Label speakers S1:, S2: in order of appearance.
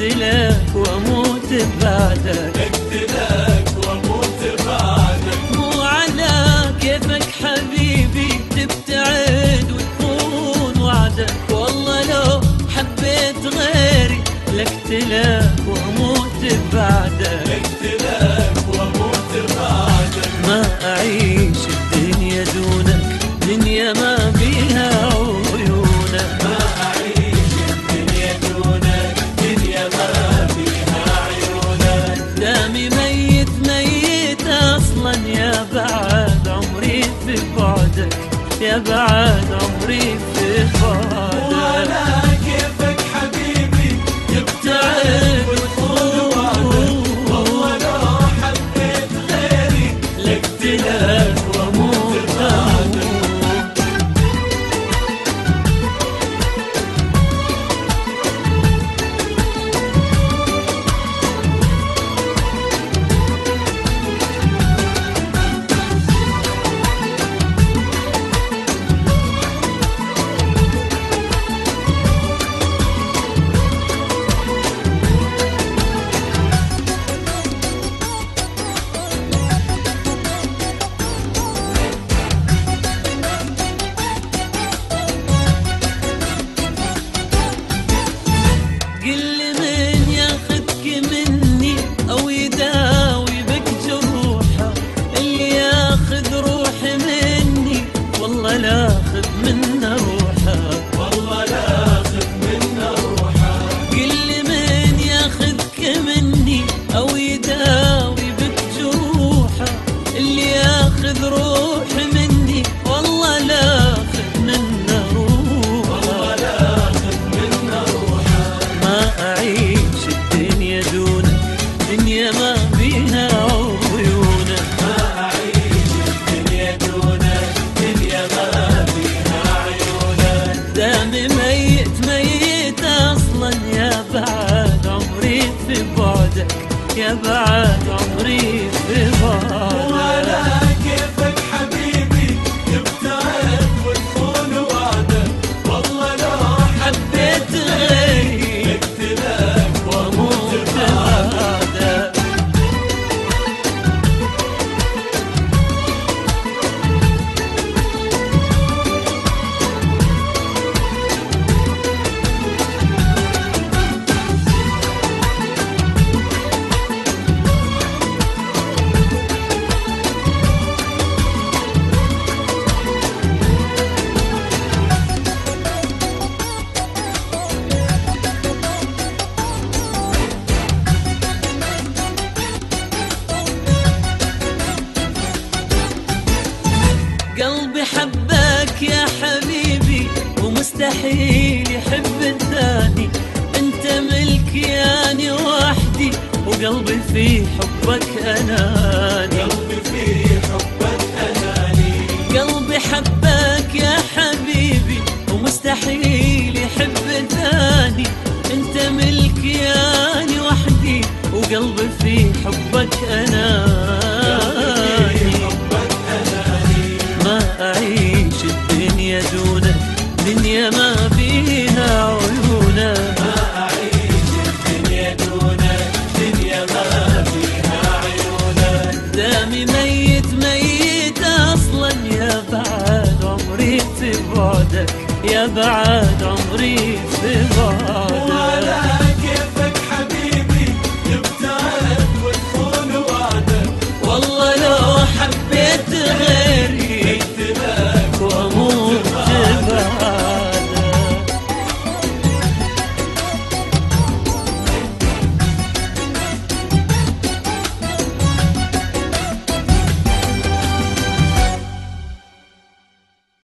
S1: اقتلك واموت بعدك،
S2: اقتلك واموت بعدك.
S1: مو على كيفك حبيبي تبتعد وتخون وعدك، والله لو حبيت غيري لاقتلك واموت بعدك،
S2: اقتلك واموت بعدك.
S1: ما اعيش الدنيا دونك، دنيا ما بيها عيونك،
S2: ما اعيش الدنيا دونك، دنيا ما فيها عيونك.
S1: دامي ميت ميت اصلا، يا بعد عمري في بعدك، يا بعد عمري في بعدك.
S2: وعلى كيفك حبيبي
S1: تبتعد
S2: وتخون وعدك، والله لو حبيت غيري
S1: لاقتلك واموت بعدك. قل من ياخذك مني او يداوي بك جروحه، اللي ياخذ روحي مني والله لا اخذ منه روحه،
S2: والله لا اخذ منا روحه.
S1: قل من ياخذك مني او يداوي بك جروحه، اللي ياخذ روحي مني والله لا اخذ منه روحه،
S2: والله لا اخذ منا روحه.
S1: ما أعيش الدنيا دونك، دنيا ما بيها عيونك،
S2: ما اعيش الدنيا دونك، دنيا ما فيها عيونك.
S1: دامي ميت ميت أصلا، يا بعد عمري في بعدك، يا بعد عمري في
S2: وعلى
S1: بعدك.
S2: كيفك حبيبي تبتعد وتخون وعدك، والله لو
S1: حبيت غيري
S2: اقتلك واموت
S1: واموت
S2: بعدك.
S1: بعدك. قلبي حبك يا حبيبي ومستحيل يحب الثاني، انت ملكي اني وحدي وقلبي في حبك اناني،
S2: قلبي في حبك اناني.
S1: قلبي حبك يا حبيبي ومستحيل يحب الثاني، انت ملكي اني وحدي وقلبي في حبك اناني، ما أعيش الدنيا دونك، دنيا ما فيها عيونك،
S2: ما اعيش الدنيا دونك، دنيا ما فيها عيونك.
S1: دامي ميت ميت أصلا، يا بعد عمري في بعدك، يا بعد عمري في بعدك.